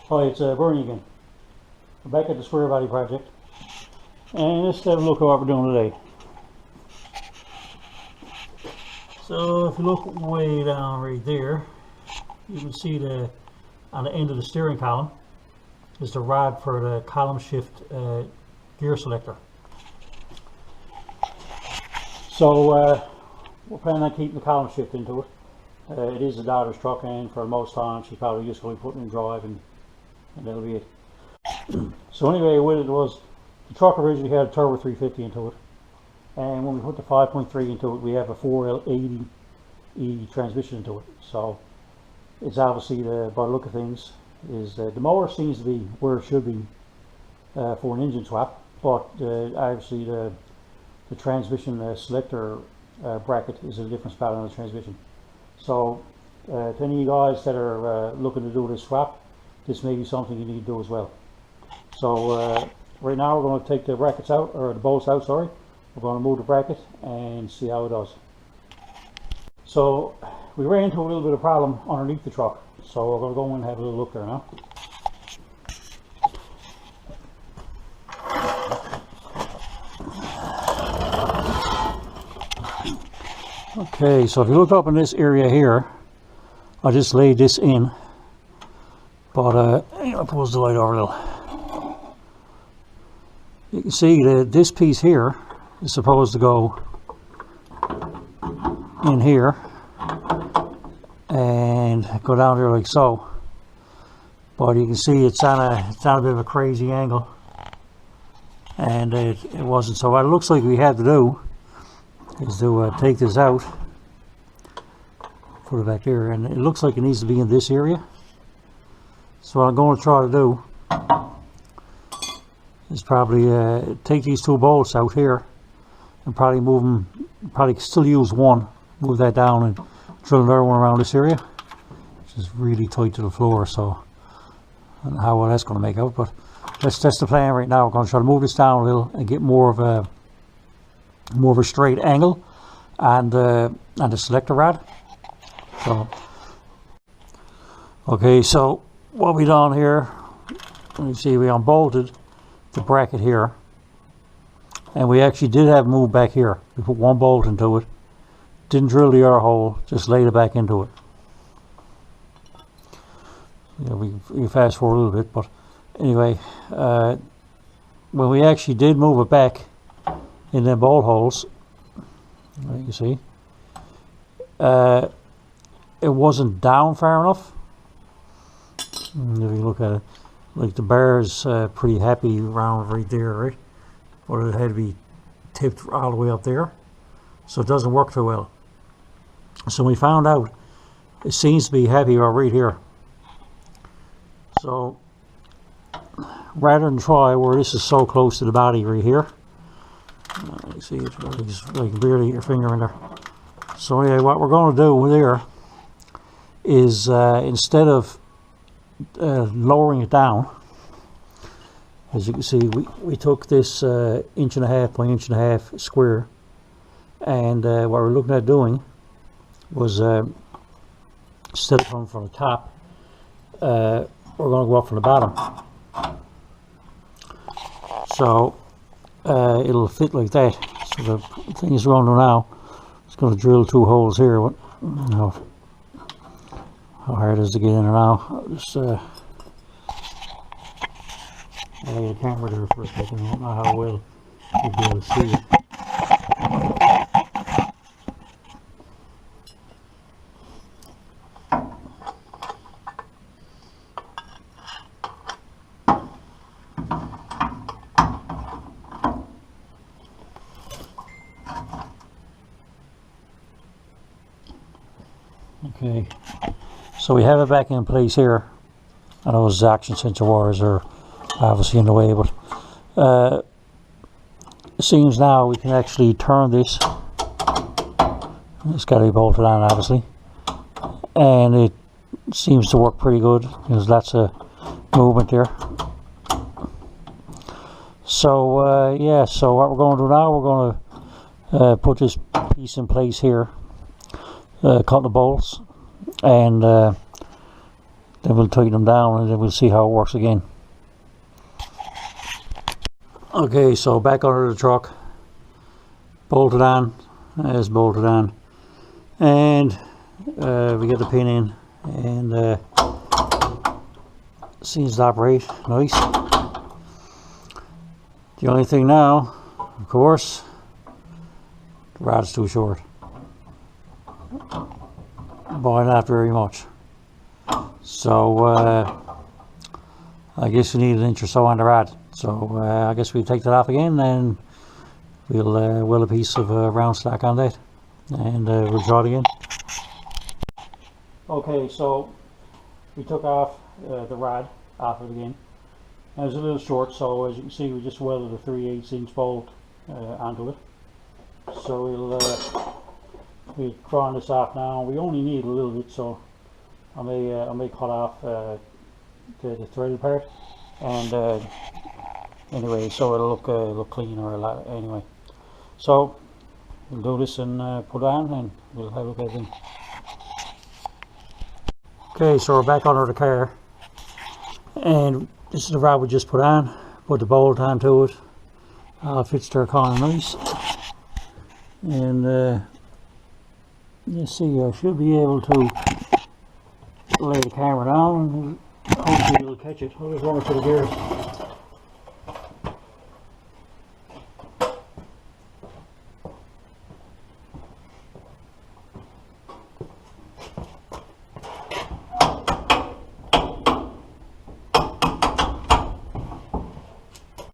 Hi, it's Bernie again. We're back at the Square Body project, and let's have a look at what we're doing today. So if you look way down right there, you can see on the end of the steering column is the rod for the column shift gear selector. So we're planning on keeping the column shift into it. It is the daughter's truck, and for most time she's probably just going to be putting in drive, and that'll be it. So anyway, what it was, the truck originally had a turbo 350 into it, and when we put the 5.3 into it, we have a 480E transmission into it. So it's obviously, by the look of things, is the motor seems to be where it should be for an engine swap, but obviously the transmission selector bracket is a different spot on the transmission. So to any of you guys that are looking to do this swap, this may be something you need to do as well. So right now we're going to take the brackets out, or the bolts out, sorry. We're going to move the bracket and see how it does. So we ran into a little bit of problem underneath the truck, so we're going to go in and have a little look there now. Okay, so if you look up in this area here, I just laid this in, but I'll pause the light over a little. You can see that this piece here is supposed to go in here and go down here like so, but you can see it's on a bit of a crazy angle, and it wasn't. So what it looks like we have to do is to take this out, put it back here, and it looks like it needs to be in this area. So what I'm going to try to do is probably take these two bolts out here and probably move them, probably still use one, move that down and drill another one around this area, which is really tight to the floor, so I don't know how well that's going to make out, but that's the plan right now. We're going to try to move this down a little and get more of a straight angle on the selector rod. So okay, so what we done here, let me see, we unbolted the bracket here, and we actually did have moved back here. We put one bolt into it, didn't drill the other hole, just laid it back into it. Yeah, we fast forward a little bit, but anyway, when we actually did move it back in the bolt holes, you can see it wasn't down far enough. And if you look at it, like the bar is pretty happy around right there, right? But it had to be tipped all the way up there, so it doesn't work too well. So we found out it seems to be happy right here. So rather than try where this is so close to the body right here, you see it's really just like barely get your finger in there. So anyway, what we're going to do there is instead of lowering it down, as you can see, we took this 1.5 inch by 1.5 inch square, and what we're looking at doing was instead of coming from the top, we're going to go up from the bottom, so it'll fit like that. So the thing is we're going to do now, it's going to drill two holes here. What, you know, how hard it is to get in there now. I'll just lay the camera there for a second. I don't know how well you'll be able to see it. Okay, so we have it back in place here. I know those action sensor wires are obviously in the way, but it seems now we can actually turn this. It's got to be bolted on, obviously, and it seems to work pretty good. There's lots of movement there. So yeah, so what we're going to do now, we're going to put this piece in place here, cut the bolts, and then we'll tighten them down and then we'll see how it works again. Okay, so back under the truck, bolted on, as bolted on, and we get the pin in, and seems to operate nice. The only thing now, of course, the rod's too short, but not very much. So I guess we need an inch or so on the rod. So I guess we'll take that off again, and we'll weld a piece of round slack on that, and we'll draw it again. Okay, so we took off the rod off it again. It was a little short, so as you can see, we just welded a 3/8 inch bolt onto it. So we'll draw this off now. We only need a little bit, so I may cut off the threaded part, and anyway, so it'll look cleaner a lot anyway. So we'll do this and put it on, and we'll have a look at it. Okay, so we're back under the car, and this is the rod we just put on. Put the bolt onto it. Fits there kind of nice, and you see, I should be able to lay the camera down, and hopefully it'll catch it. I'll just run it to the gears.